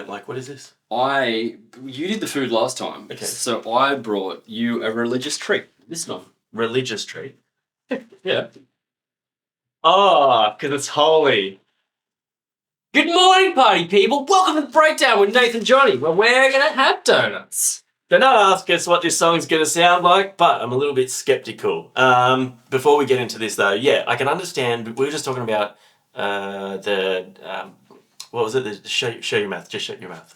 Like, what is this? You did the food last time. Okay. So I brought you a religious treat. This one. Religious treat. Yeah. Oh, because it's holy. Good morning, party people. Welcome to the Breakdown with Nath Johnny, where we're going to have donuts. Do not ask us what this song's going to sound like, but I'm a little bit skeptical. Before we get into this, though, yeah, I can understand. We were just talking about what was it? The show your mouth, just shut your mouth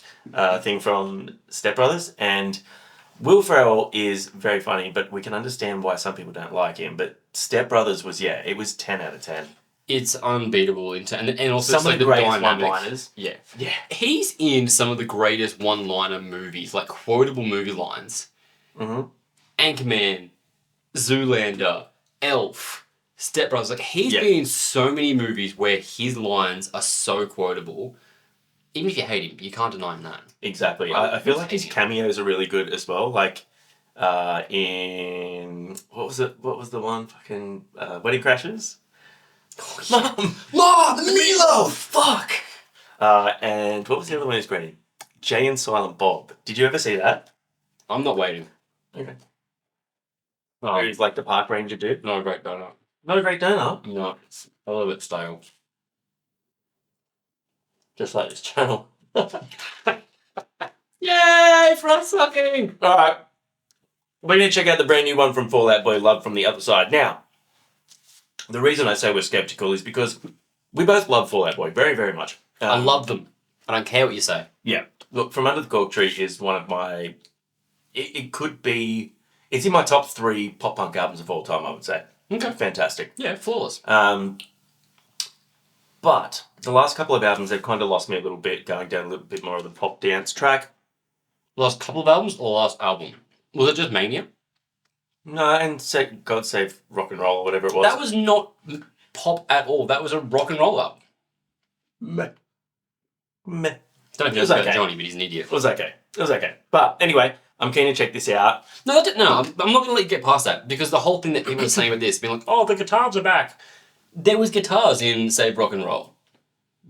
thing from Step Brothers. And Will Ferrell is very funny, but we can understand why some people don't like him. But Step Brothers was, it was 10 out of 10. It's unbeatable. And also some of the greatest one-liners. Yeah. Yeah. He's in some of the greatest one-liner movies, like quotable movie lines. Mm-hmm. Anchorman, Zoolander, Elf, Step Brothers. Like, he's been in so many movies where his lines are so quotable. Even if you hate him, you can't deny him that. Exactly. I feel like his cameos are really good as well. Like, in... What was the one? Fucking... Wedding Crashers? Mom, meatloaf! Fuck! And what was the other one he's great in? Jay and Silent Bob. Did you ever see that? I'm not waiting. Okay. Where he's like the park ranger dude? Not a great donut. Not a great donut? No, it's a little bit stale. Just like this channel. Yay, front sucking! Alright. We're going to check out the brand new one from Fall Out Boy, Love from the Other Side. Now, the reason I say we're skeptical is because we both love Fall Out Boy very, very much. I love them. I don't care what you say. Yeah. Look, From Under the Cork Tree is one of my... It could be... It's in my top 3 pop punk albums of all time, I would say. Okay. Fantastic. Yeah, flawless. But the last couple of albums, they've kind of lost me a little bit, going down a little bit more of the pop dance track. Last couple of albums or last album? Was it just Mania? No, and God Save Rock and Roll or whatever it was. That was not pop at all. That was a rock and roll album. Meh. Don't judge about Johnny, but he's an idiot. It was okay. But anyway, I'm keen to check this out. No, I'm not going to let you get past that, because the whole thing that people are saying with this, being like, oh, the guitars are back. There was guitars in Save Rock and Roll.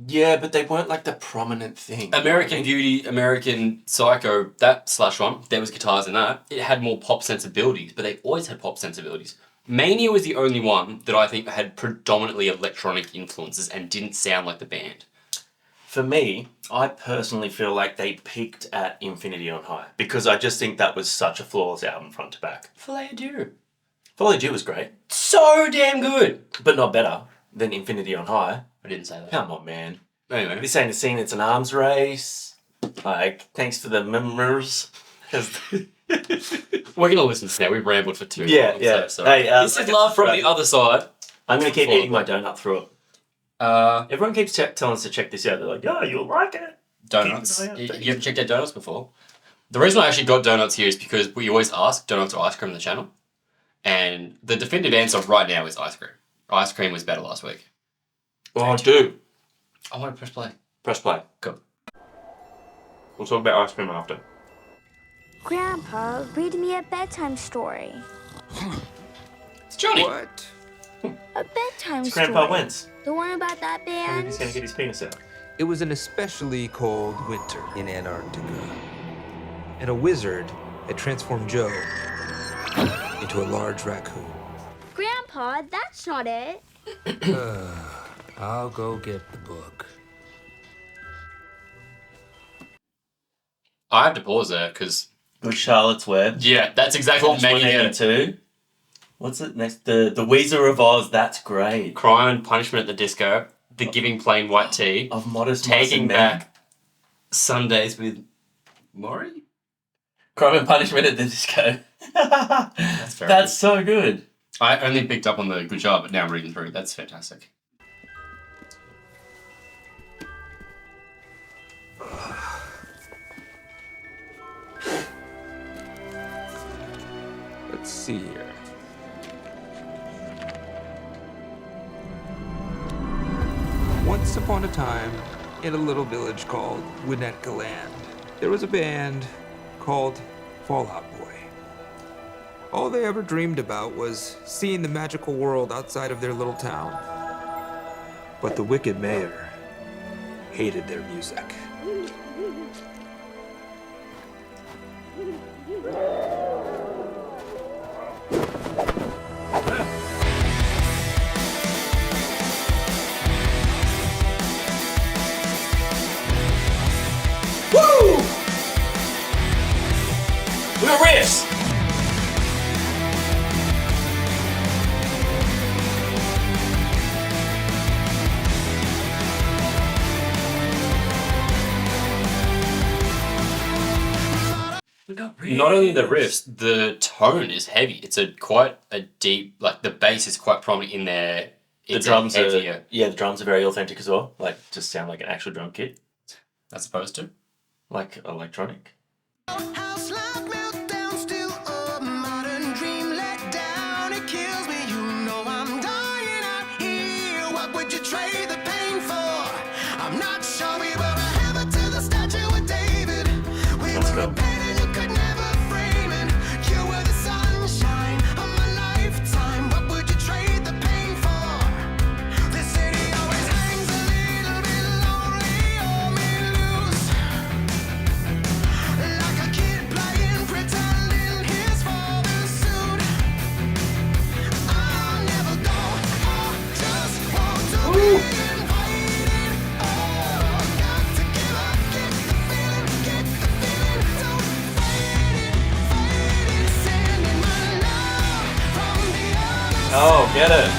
Yeah, but they weren't like the prominent thing. American Beauty, American Psycho, that / one, there was guitars in that. It had more pop sensibilities, but they always had pop sensibilities. Mania was the only one that I think had predominantly electronic influences and didn't sound like the band. For me, I personally feel like they peaked at Infinity on High, because I just think that was such a flawless album front to back. Filet Dieu. Filet Dieu was great. So damn good. But not better than Infinity on High. I didn't say that. Come on, man. Anyway. This ain't a scene, it's an arms race. Like, thanks for the members. We're going to listen to now. We've rambled for 2 Yeah, long, yeah. So Hey, this is Love from the Other Side. I'm going to keep eating my donut through it. Everyone keeps telling us to check this out. They're like, oh, you'll like it. Donuts. You haven't checked out donuts before? The reason I actually got donuts here is because we always ask donuts or ice cream on the channel. And the definitive answer right now is ice cream. Ice cream was better last week. Oh, dude. I want to press play. Press play. Go. We'll talk about ice cream after. Grandpa, read me a bedtime story. It's Johnny. What? A bedtime It's story. Grandpa Wentz. The one about that band? He's going to get his penis out. It was an especially cold winter in Antarctica. And a wizard had transformed Joe into a large raccoon. Grandpa, that's not it. I'll go get the book. I have to pause there because... Good Charlotte's Web. Yeah, that's exactly what made me get it. 182. What's it next? The Weezer of Oz. That's great. Crime and Punishment at the Disco. The Giving Plain White Tea. Of Modest Taking Men. Back Sundays with Maury? Crime and Punishment at the Disco. That's very That's so good. I only picked up on the good job, but now I'm reading through. That's fantastic. Let's see here. Once upon a time, in a little village called Winnetka, there was a band called Fall Out Boy. All they ever dreamed about was seeing the magical world outside of their little town. But the wicked mayor hated their music. Woo! We got riffs! We got riffs. Not only the riffs, the tone is heavy. It's quite a deep, like the bass is quite prominent in there. The It's drums heavier, the drums are very authentic as well. Like, just sound like an actual drum kit. as opposed to. Like, electronic. House like meltdown, still a modern dream let down. It kills me, you know I'm dying out here. What would you trade the pain for? I'm not sure we were a hammer to the statue of David. We Let's were go. a painting you could never frame it. You were the sunshine of my lifetime. What would you trade the pain for? This city always hangs a little bit lonely on me loose. Like a kid playing pretend in his father's suit. I'll never go, I just want to be invited. Oh, got to give up, get the feeling, don't fade it, sending my love from the other Oh, get it.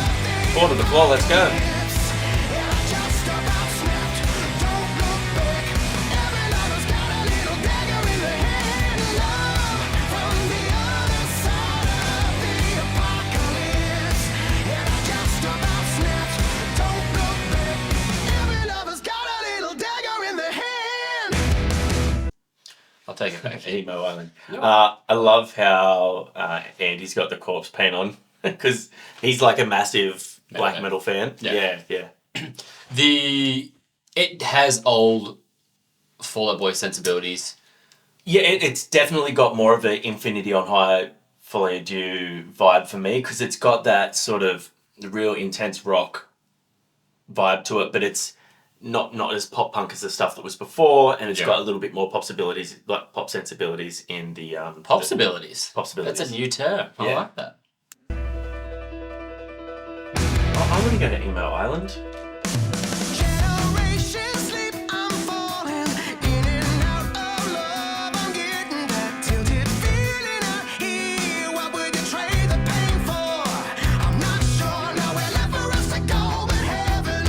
Fall to the floor, let's go. just about snapped. Don't look back. Every lover's got a little dagger in the hand. Love from the other side of the apocalypse. And I just about snapped. Don't look back. Every lover's got a little dagger in the hand. I'll take it back. Emo Island. I love how Andy's got the corpse paint on because he's like a massive black Metalhead. metal fan. Yeah. Yeah. It has old Fall Out Boy sensibilities. Yeah, it's definitely got more of an Infinity on High Folie à Dieu vibe for me because it's got that sort of real intense rock vibe to it, but it's not as pop punk as the stuff that was before, and it's Yeah. got a little bit more pop sensibilities in the Popsibilities. Popsibilities. That's a new term. I Yeah. like that. I want to go to Emo Island. Generations sleep, I'm falling in and out of love. I'm getting that tilted feeling out here. What would you trade the pain for? I'm not sure nowhere left for us to go but heaven.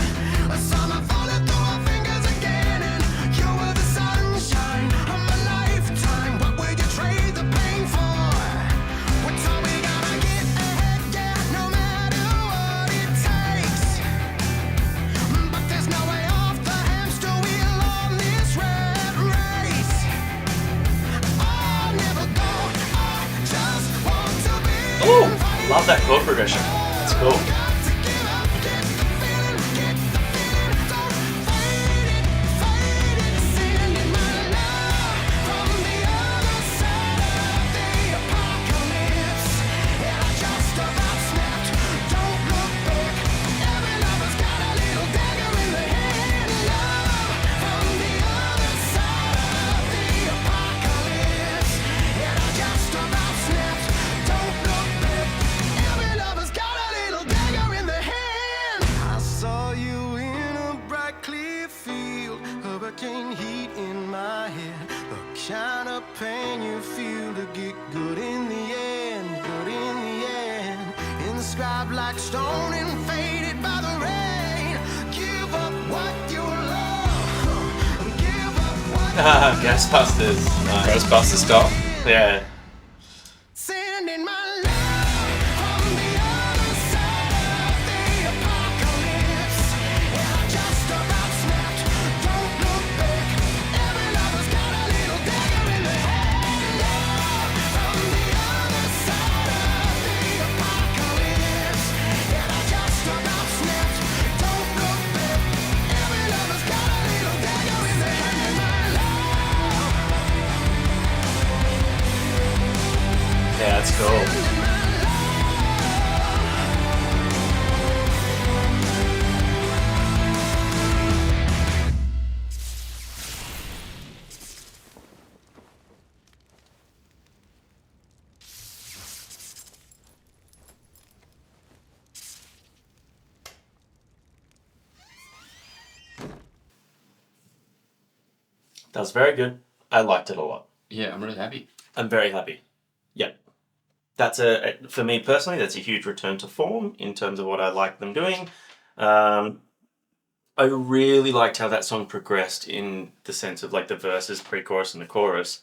A summer falling through our fingers again, and you were the sunshine of my lifetime. What would you trade the pain for? We're told we gotta get ahead, yeah, no matter what it takes. But there's no way off the hamster wheel on this rat race. I'll never go, I just want to be Oh, invited. love that chord progression. It's cool. Got to give up, get the feeling, don't fade it, sending my love from the other side of the apocalypse. And I just about snapped, don't look back. Every lover's got a little dagger in the hand. Love from the other side of the apocalypse. And I just about snapped, don't look back. Every lover's got a little dagger in the hand. I saw you in a bright clear field, hurricane heat in my head. The kind of pain you feel to get good in the end, good in the end. Inscribed like stone and faded by the rain. Give up what you love, give up what Ghostbusters. Nice. Ghostbusters style. Yeah. sending my love from the other side of the apocalypse. And I just about snapped, don't look back. Every lover's got a little dagger in the hand. Love from the other side of the apocalypse. And I just about snapped, don't look back. Every lover's got a little dagger in the hand. My love. Yeah, it's cool. That was very good. I liked it a lot. Yeah, I'm really happy. I'm very happy. Yep. That's for me personally, that's a huge return to form in terms of what I like them doing. I really liked how that song progressed in the sense of like the verses, pre-chorus, and the chorus.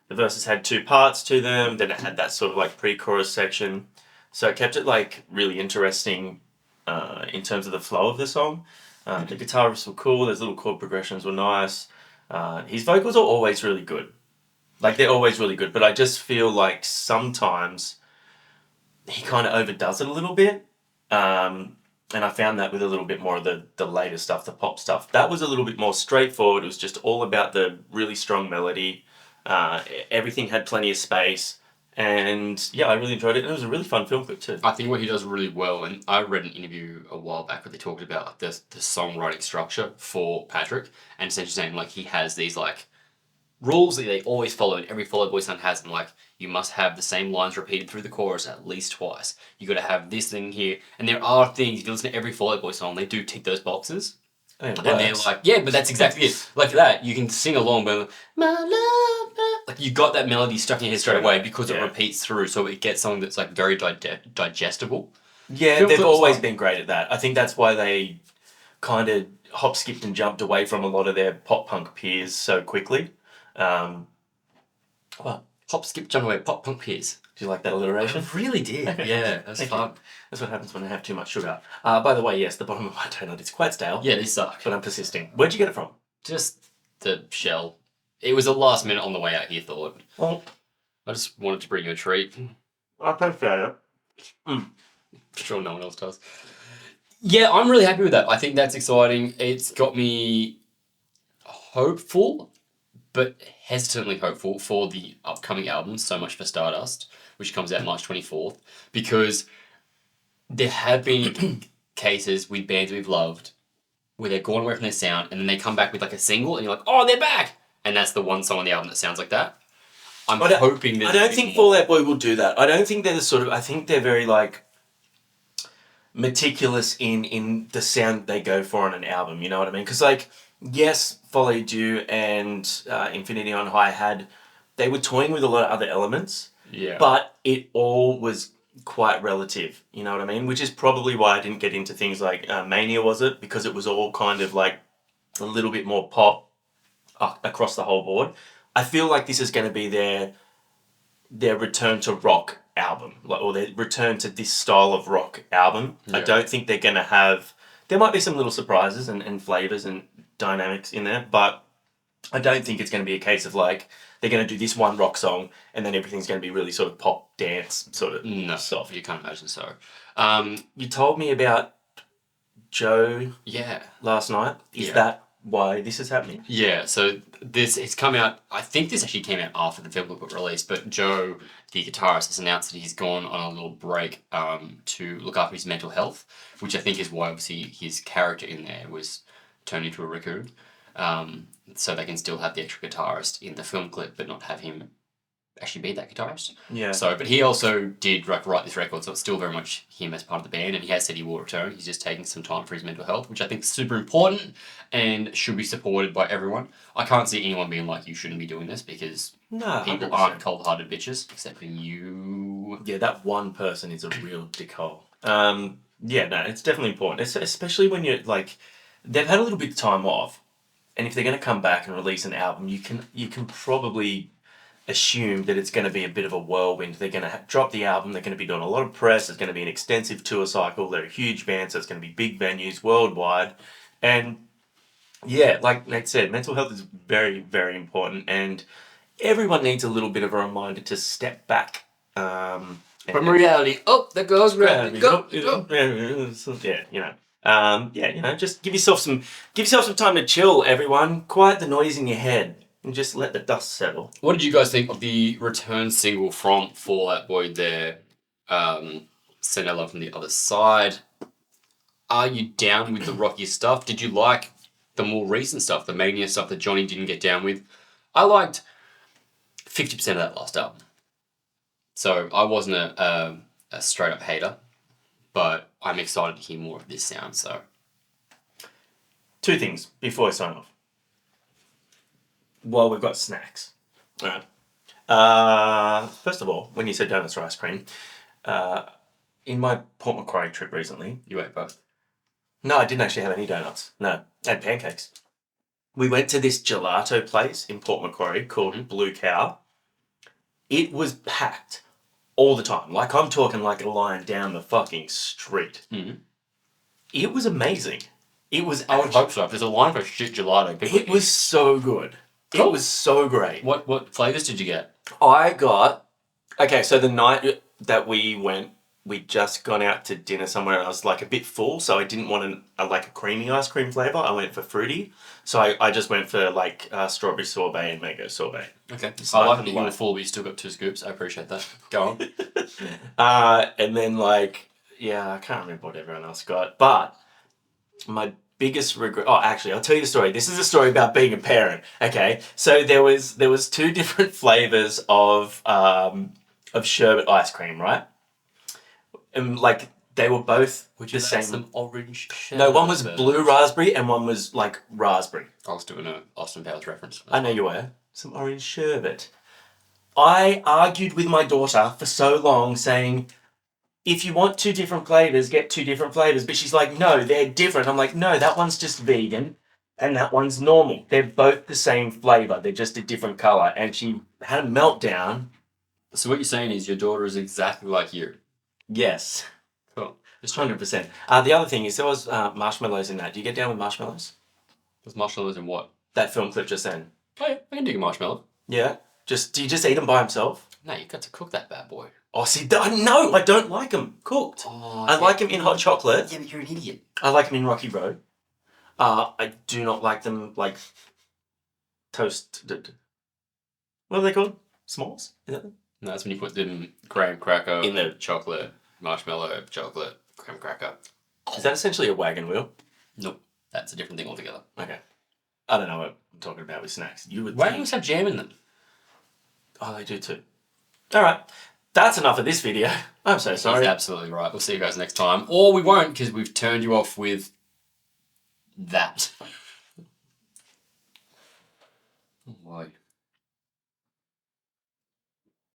The verses had two parts to them, then it had that sort of like pre-chorus section. So it kept it like really interesting in terms of the flow of the song. The guitar riffs were cool, those little chord progressions were nice. His vocals are always really good. Like they're always really good, but I just feel like sometimes he kind of overdoes it a little bit. And I found that with a little bit more of the later stuff, the pop stuff. That was a little bit more straightforward. It was just all about the really strong melody. Everything had plenty of space. And yeah, I really enjoyed it. And it was a really fun film clip too. I think what he does really well, and I read an interview a while back where they talked about like the songwriting structure for Patrick, and essentially saying like he has these like rules that they always follow, and every Fall Out Boy song has them. Like you must have the same lines repeated through the chorus at least twice. You got to have this thing here, and there are things. If you listen to every Fall Out Boy song, they do tick those boxes. And And they're like, yeah, but that's exactly it. Like that, you can sing along, but my love, like you got that melody stuck in your head straight away because it Yeah. repeats through, so it gets something that's like very digestible. yeah, Film they've clips always fun. been great at that. I think that's why they kind of hop, skipped, and jumped away from a lot of their pop punk peers so quickly. What? Hop, skip, jump away, pop punk peers. Do you like that alliteration? I really did. Yeah, that's Thank fun. you. That's what happens when I have too much sugar. By the way, yes, the bottom of my donut is quite stale. Yeah, they suck. But I'm persisting. Where'd you get it from? Just the shell. It was a last minute on the way out here thought. Well, I just wanted to bring you a treat. I prefer it. Sure no one else does. Yeah, I'm really happy with that. I think that's exciting. It's got me hopeful, but hesitantly hopeful for the upcoming album, So Much for Stardust, which comes out March 24th, because there have been cases with bands we've loved where they've gone away from their sound and then they come back with like a single and you're like, oh, they're back! And that's the one song on the album that sounds like that. I'm hoping that I don't think Fall Out Boy will do that. I don't think they're the sort of. I think they're very like meticulous in the sound they go for on an album. You know what I mean? Because like, yes, Follow You and Infinity on High they were toying with a lot of other elements. Yeah. But it all was quite relative. You know what I mean? Which is probably why I didn't get into things like Mania, was it? Because it was all kind of like a little bit more pop across the whole board. I feel like this is going to be their return to rock album, or their return to this style of rock album. Yeah. I don't think they're going to have. There might be some little surprises and flavors and dynamics in there, but I don't think it's going to be a case of like they're going to do this one rock song and then everything's going to be really sort of pop dance sort of No, soft. you can't imagine so. You told me about Joe Yeah. last night. Is Yeah. that why this is happening? Yeah, so it's come out, I think this actually came out after the film got released, but Joe, the guitarist, has announced that he's gone on a little break to look after his mental health, which I think is why obviously his character in there was turned into a raccoon. So they can still have the extra guitarist in the film clip, but not have him actually be that guitarist. Yeah. So, but he also did write this record, so it's still very much him as part of the band, and he has said he will return. He's just taking some time for his mental health, which I think is super important and should be supported by everyone. I can't see anyone being like, you shouldn't be doing this, because No, people 100%. aren't cold-hearted bitches, except for you. Yeah, that one person is a real dickhole. Yeah, no, it's definitely important, especially when you're like, they've had a little bit of time off, and if they're going to come back and release an album, you can probably assume that it's going to be a bit of a whirlwind. They're going to drop the album. They're going to be doing a lot of press. There's going to be an extensive tour cycle. They're a huge band, so it's going to be big venues worldwide. And yeah, like Nate said, mental health is very, very important, and everyone needs a little bit of a reminder to step back. From reality, oh, there goes gravity, go. Yeah, you know. Yeah, you know, just give yourself some time to chill, everyone. Quiet the noise in your head and just let the dust settle. What did you guys think of the return single from Fall Out Boy there? Send Our Love from the Other Side. Are you down with the rocky stuff? Did you like the more recent stuff, the Mania stuff that Johnny didn't get down with? I liked 50% of that last album. So I wasn't a straight up hater, but I'm excited to hear more of this sound, so. Two things before I sign off. well, we've got snacks. All right. First of all, when you said donuts or ice cream, in my Port Macquarie trip recently, You ate both. no, I didn't actually have any donuts. No, I had pancakes. We went to this gelato place in Port Macquarie called Blue Cow. It was packed all the time. Like, I'm talking like a line down the fucking street. Mhm. It was amazing. It was I would hope so. If there's a line for shit gelato, people It was so good. Cool. It was so great. What flavours did you get? I got... Okay, so the night that we went, we'd just gone out to dinner somewhere and I was like a bit full, so I didn't want a creamy ice cream flavour. I went for fruity. So I just went for strawberry sorbet and mango sorbet. Okay. So I I like can that you were like- full, but you still got 2 scoops. I appreciate that. Go on. And then I can't remember what everyone else got. But my biggest regret... Oh, actually, I'll tell you a story. This is a story about being a parent. Okay, so there was 2 different flavours of sherbet ice cream, right? And they were both Would the you like same. some orange No, one was sherbet? blue raspberry and one was raspberry. I was doing an Austin Powers reference. I know you were. Some orange sherbet. I argued with my daughter for so long saying, if you want 2 different flavours, get 2 different flavours. But she's like, no, they're different. I'm like, no, that one's just vegan and that one's normal. They're both the same flavour. They're just a different colour. And she had a meltdown. So what you're saying is your daughter is exactly like you. Yes, Cool. Just 100%. The other thing is there was marshmallows in that. Do you get down with marshmallows? There's marshmallows in what? That film clip just then. Oh yeah, I can dig a marshmallow. Yeah? Do you just eat them by himself? No, you got to cook that bad boy. Oh, see, no, I don't like them cooked. Oh, I like them in hot chocolate. Yeah, but you're an idiot. I like them in Rocky Road. I do not like them toasted. What are they called? S'mores? Is that them? No, that's when you put them graham cracker In the- chocolate, marshmallow, chocolate, graham cracker. Is that essentially a wagon wheel? Nope, that's a different thing altogether. Okay. I don't know what I'm talking about with snacks. You would Wagons think. have jam in them. Oh, they do too. All right. That's enough of this video. I'm so He's sorry. absolutely right. We'll see you guys next time. Or we won't because we've turned you off with that.